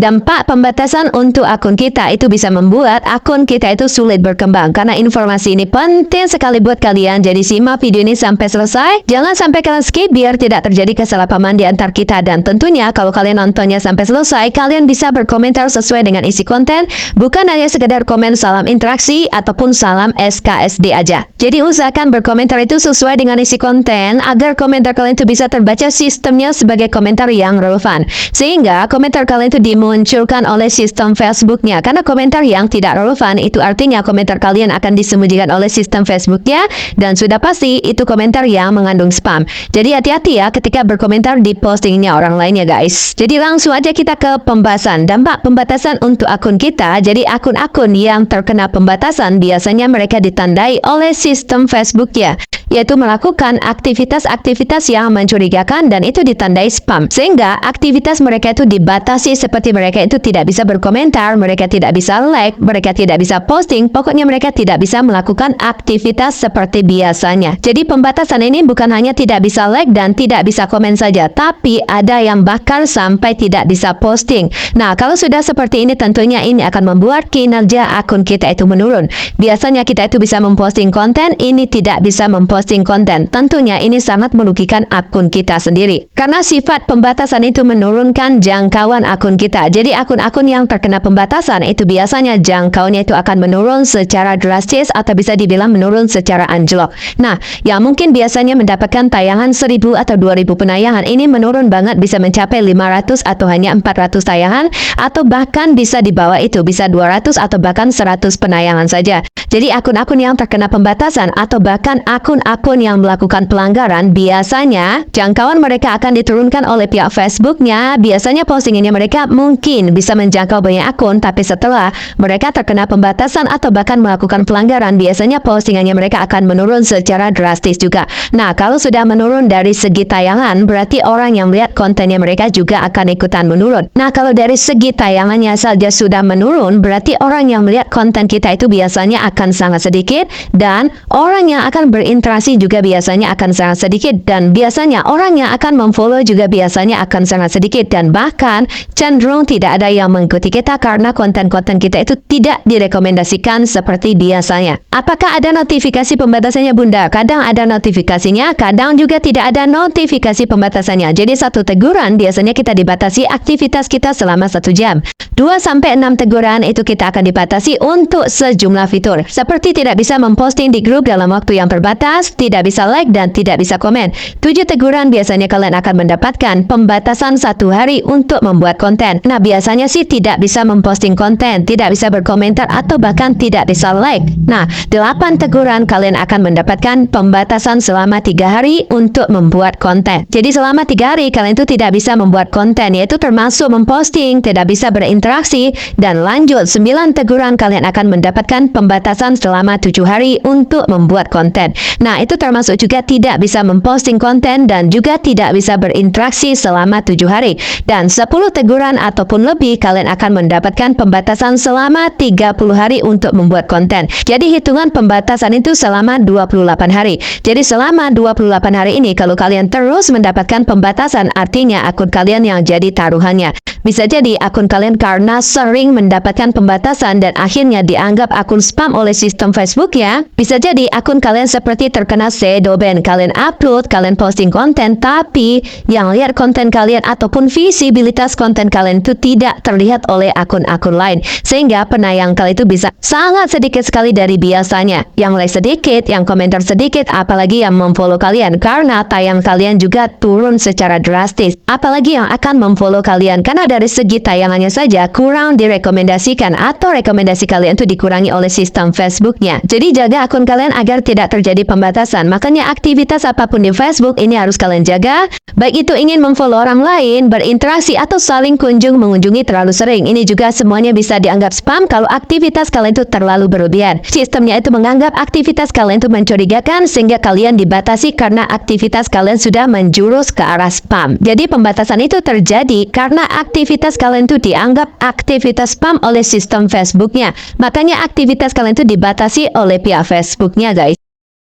Dampak pembatasan untuk akun kita itu bisa membuat akun kita itu sulit berkembang. Karena informasi ini penting sekali buat kalian. Jadi simak video ini sampai selesai. Jangan sampai kalian skip biar tidak terjadi kesalahpahaman di antar kita. Dan tentunya kalau kalian nontonnya sampai selesai, kalian bisa berkomentar sesuai dengan isi konten. Bukan hanya sekedar komen salam interaksi ataupun salam SKSD aja. Jadi usahakan berkomentar itu sesuai dengan isi konten agar komentar kalian itu bisa terbaca sistemnya sebagai komentar yang relevan. Sehingga komentar kalian itu dimunculkan oleh sistem Facebooknya. Karena komentar yang tidak relevan itu artinya komentar kalian akan disembunyikan oleh sistem Facebooknya, dan sudah pasti itu komentar yang mengandung spam. Jadi hati-hati ya ketika berkomentar di postingnya orang lain ya guys. Jadi langsung aja kita ke pembahasan. Dampak pembatasan untuk akun kita. Jadi akun-akun yang terkena pembatasan biasanya mereka ditandai oleh sistem Facebooknya, yaitu melakukan aktivitas-aktivitas yang mencurigakan dan itu ditandai spam. Sehingga aktivitas mereka itu dibatasi, seperti mereka itu tidak bisa berkomentar, mereka tidak bisa like, mereka tidak bisa posting, pokoknya mereka tidak bisa melakukan aktivitas seperti biasanya. Jadi pembatasan ini bukan hanya tidak bisa like dan tidak bisa komen saja, tapi ada yang bahkan sampai tidak bisa posting. Nah, kalau sudah seperti ini tentunya ini akan membuat kinerja akun kita itu menurun. Biasanya kita itu bisa memposting konten, ini tidak bisa memposting konten. Tentunya ini sangat merugikan akun kita sendiri. Karena sifat pembatasan itu menurunkan jangkauan akun kita. Jadi akun-akun yang terkena pembatasan itu biasanya jangkauannya itu akan menurun secara drastis atau bisa dibilang menurun secara anjlok. Nah, yang mungkin biasanya mendapatkan tayangan 1000 atau 2000 penayangan, ini menurun banget bisa mencapai 500 atau hanya 400 tayangan, atau bahkan bisa di bawah itu, bisa 200 atau bahkan 100 penayangan saja. Jadi akun-akun yang terkena pembatasan atau bahkan akun-akun yang melakukan pelanggaran, biasanya jangkauan mereka akan diturunkan oleh pihak Facebooknya. Biasanya postingannya mereka mungkin bisa menjangkau banyak akun, tapi setelah mereka terkena pembatasan atau bahkan melakukan pelanggaran, biasanya postingannya mereka akan menurun secara drastis juga. Nah, kalau sudah menurun dari segi tayangan, berarti orang yang melihat kontennya mereka juga akan ikutan menurun. Nah, kalau dari segi tayangannya saja sudah menurun, berarti orang yang melihat konten kita itu biasanya akan sangat sedikit, dan orang yang akan berinteraksi juga biasanya akan sangat sedikit, dan biasanya orang yang akan memfollow juga biasanya akan sangat sedikit, dan bahkan cenderung tidak ada yang mengikuti kita karena konten-konten kita itu tidak direkomendasikan seperti biasanya. Apakah ada notifikasi pembatasannya Bunda? Kadang ada notifikasinya, kadang juga tidak ada notifikasi pembatasannya. Jadi satu teguran biasanya kita dibatasi aktivitas kita selama 1 jam. 2-6 teguran itu kita akan dibatasi untuk sejumlah fitur. Seperti tidak bisa memposting di grup dalam waktu yang terbatas, tidak bisa like dan tidak bisa komen. 7 teguran biasanya kalian akan mendapatkan pembatasan 1 hari untuk membuat konten. Nah, biasanya sih tidak bisa memposting konten, tidak bisa berkomentar atau bahkan tidak bisa like. Nah, 8 teguran kalian akan mendapatkan pembatasan selama 3 hari untuk membuat konten. Jadi selama 3 hari kalian itu tidak bisa membuat konten, yaitu termasuk memposting, tidak bisa berinteraksi, dan lanjut 9 teguran kalian akan mendapatkan pembatasan selama 7 hari untuk membuat konten. Nah, itu termasuk juga tidak bisa memposting konten dan juga tidak bisa berinteraksi selama 7 hari. Dan 10 teguran ataupun lebih kalian akan mendapatkan pembatasan selama 30 hari untuk membuat konten. Jadi hitungan pembatasan itu selama 28 hari. Jadi selama 28 hari ini kalau kalian terus mendapatkan pembatasan, artinya akun kalian yang jadi taruhannya. Bisa jadi akun kalian karena sering mendapatkan pembatasan dan akhirnya dianggap akun spam oleh sistem Facebook ya. Bisa jadi akun kalian seperti terkena shadow ban. Kalian upload, kalian posting konten, tapi yang lihat konten kalian ataupun visibilitas konten kalian itu tidak terlihat oleh akun-akun lain. Sehingga penayang kalian itu bisa sangat sedikit sekali dari biasanya. Yang like sedikit, yang komentar sedikit, apalagi yang memfollow kalian. Karena tayang kalian juga turun secara drastis. Apalagi yang akan memfollow kalian. Karena dari segi tayangannya saja kurang direkomendasikan atau rekomendasi kalian itu dikurangi oleh sistem Facebooknya. Jadi jaga akun kalian agar tidak terjadi pembatasan. Makanya aktivitas apapun di Facebook ini harus kalian jaga. Baik itu ingin memfollow orang lain, berinteraksi atau saling mengunjungi terlalu sering. Ini juga semuanya bisa dianggap spam kalau aktivitas kalian itu terlalu berlebihan. Sistemnya itu menganggap aktivitas kalian itu mencurigakan sehingga kalian dibatasi karena aktivitas kalian sudah menjurus ke arah spam. Jadi pembatasan itu terjadi karena aktivitas kalian itu dianggap aktivitas spam oleh sistem Facebooknya. Makanya aktivitas kalian itu dibatasi oleh pihak Facebooknya guys.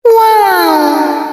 Wow.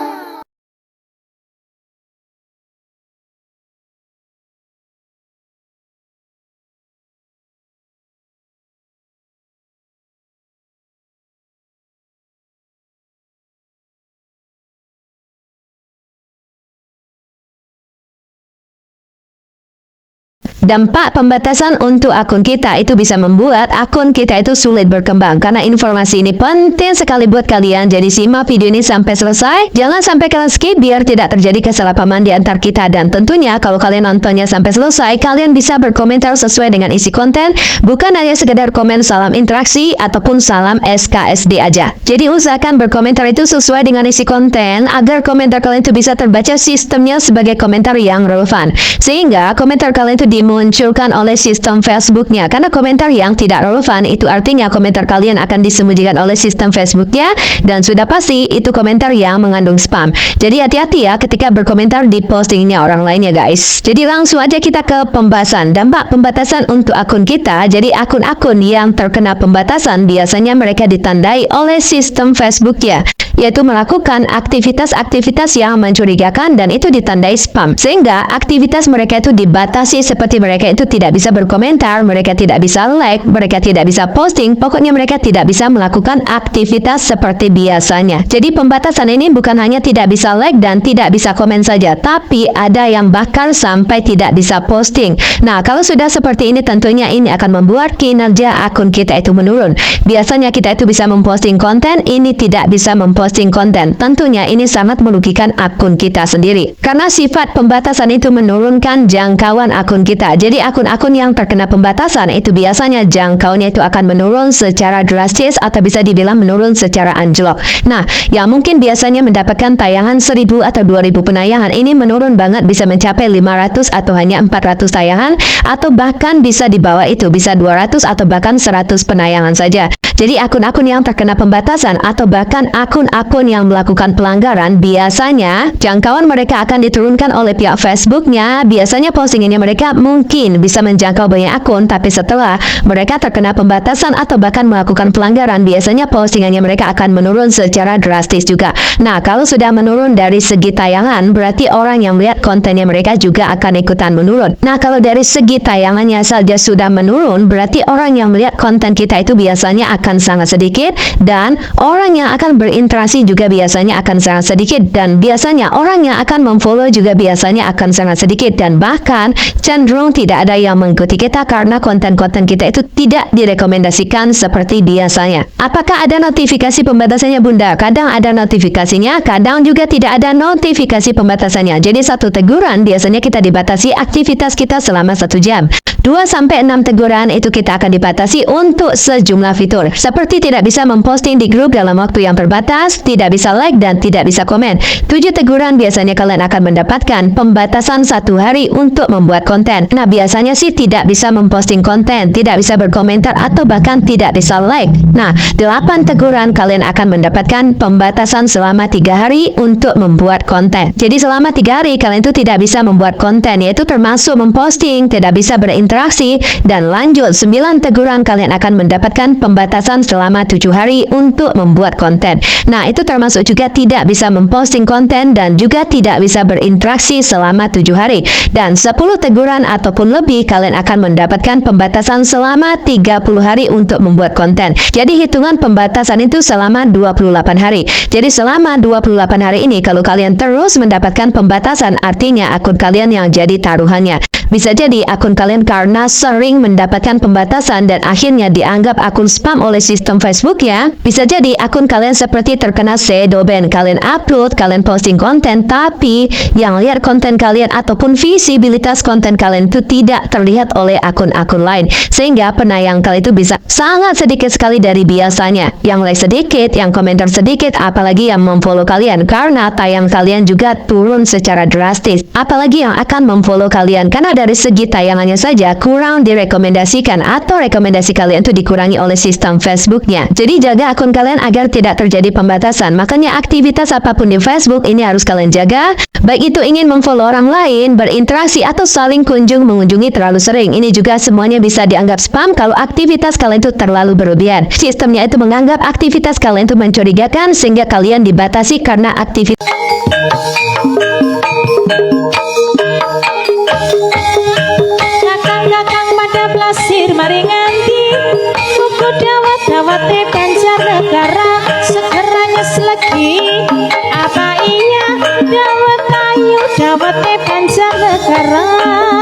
Dampak pembatasan untuk akun kita itu bisa membuat akun kita itu sulit berkembang. Karena informasi ini penting sekali buat kalian. Jadi simak video ini sampai selesai. Jangan sampai kalian skip biar tidak terjadi kesalahpahaman di antar kita. Dan tentunya kalau kalian nontonnya sampai selesai, kalian bisa berkomentar sesuai dengan isi konten. Bukan hanya sekedar komen salam interaksi ataupun salam SKSD aja. Jadi usahakan berkomentar itu sesuai dengan isi konten agar komentar kalian itu bisa terbaca sistemnya sebagai komentar yang relevan. Sehingga komentar kalian itu dimunculkan oleh sistem Facebooknya. Karena komentar yang tidak relevan itu artinya komentar kalian akan disembunyikan oleh sistem Facebooknya, dan sudah pasti itu komentar yang mengandung spam. Jadi hati-hati ya ketika berkomentar di postingnya orang lain ya guys. Jadi langsung aja kita ke pembahasan. Dampak pembatasan untuk akun kita. Jadi akun-akun yang terkena pembatasan biasanya mereka ditandai oleh sistem Facebooknya, yaitu melakukan aktivitas-aktivitas yang mencurigakan dan itu ditandai spam. Sehingga aktivitas mereka itu dibatasi, seperti mereka itu tidak bisa berkomentar, mereka tidak bisa like, mereka tidak bisa posting, pokoknya mereka tidak bisa melakukan aktivitas seperti biasanya. Jadi pembatasan ini bukan hanya tidak bisa like dan tidak bisa komen saja, tapi ada yang bahkan sampai tidak bisa posting. Nah, kalau sudah seperti ini tentunya ini akan membuat kinerja akun kita itu menurun. Biasanya kita itu bisa memposting konten, ini tidak bisa memposting konten. Tentunya ini sangat merugikan akun kita sendiri. Karena sifat pembatasan itu menurunkan jangkauan akun kita. Jadi akun-akun yang terkena pembatasan itu biasanya jangkauannya itu akan menurun secara drastis atau bisa dibilang menurun secara anjlok. Nah, yang mungkin biasanya mendapatkan tayangan 1000 atau 2000 penayangan, ini menurun banget bisa mencapai 500 atau hanya 400 tayangan, atau bahkan bisa di bawah itu, bisa 200 atau bahkan 100 penayangan saja. Jadi akun-akun yang terkena pembatasan atau bahkan akun-akun yang melakukan pelanggaran, biasanya jangkauan mereka akan diturunkan oleh pihak Facebooknya. Biasanya postingannya mereka mungkin bisa menjangkau banyak akun, tapi setelah mereka terkena pembatasan atau bahkan melakukan pelanggaran, biasanya postingannya mereka akan menurun secara drastis juga. Nah, kalau sudah menurun dari segi tayangan, berarti orang yang melihat kontennya mereka juga akan ikutan menurun. Nah, kalau dari segi tayangannya saja sudah menurun, berarti orang yang melihat konten kita itu biasanya akan sangat sedikit, dan orang yang akan berinteraksi juga biasanya akan sangat sedikit, dan biasanya orang yang akan memfollow juga biasanya akan sangat sedikit, dan bahkan cenderung tidak ada yang mengikuti kita karena konten-konten kita itu tidak direkomendasikan seperti biasanya. Apakah ada notifikasi pembatasannya Bunda? Kadang ada notifikasinya, kadang juga tidak ada notifikasi pembatasannya. Jadi satu teguran biasanya kita dibatasi aktivitas kita selama 1 jam. 2-6 teguran itu kita akan dibatasi untuk sejumlah fitur, seperti tidak bisa memposting di grup dalam waktu yang terbatas, tidak bisa like dan tidak bisa komen. 7 teguran biasanya kalian akan mendapatkan pembatasan 1 hari untuk membuat konten. Nah, biasanya sih tidak bisa memposting konten, tidak bisa berkomentar atau bahkan tidak bisa like. Nah, 8 teguran kalian akan mendapatkan pembatasan selama 3 hari untuk membuat konten. Jadi selama 3 hari kalian itu tidak bisa membuat konten, yaitu termasuk memposting, tidak bisa berinteraksi, dan lanjut 9 teguran kalian akan mendapatkan pembatasan selama 7 hari untuk membuat konten. Nah, itu termasuk juga tidak bisa memposting konten dan juga tidak bisa berinteraksi selama 7 hari. Dan 10 teguran ataupun lebih kalian akan mendapatkan pembatasan selama 30 hari untuk membuat konten. Jadi hitungan pembatasan itu selama 28 hari. Jadi selama 28 hari ini kalau kalian terus mendapatkan pembatasan, artinya akun kalian yang jadi taruhannya. Bisa jadi akun kalian karena sering mendapatkan pembatasan dan akhirnya dianggap akun spam oleh sistem Facebook ya. Bisa jadi akun kalian seperti terkena shadow ban. Kalian upload, kalian posting konten, tapi yang lihat konten kalian ataupun visibilitas konten kalian itu tidak terlihat oleh akun-akun lain. Sehingga penayang kalian itu bisa sangat sedikit sekali dari biasanya. Yang like sedikit, yang komentar sedikit, apalagi yang memfollow kalian. Karena tayang kalian juga turun secara drastis. Apalagi yang akan memfollow kalian. Karena dari segi tayangannya saja kurang direkomendasikan atau rekomendasi kalian itu dikurangi oleh sistem Facebooknya. Jadi jaga akun kalian agar tidak terjadi pembatasan. Makanya aktivitas apapun di Facebook ini harus kalian jaga. Baik itu ingin memfollow orang lain, berinteraksi atau saling mengunjungi terlalu sering. Ini juga semuanya bisa dianggap spam kalau aktivitas kalian itu terlalu berlebihan. Sistemnya itu menganggap aktivitas kalian itu mencurigakan sehingga kalian dibatasi karena aktivitas. Plasir mari nganti buku dawat-dawate Banjarnegara segeranya selagi apa iya dawat ayu dawate Banjarnegara.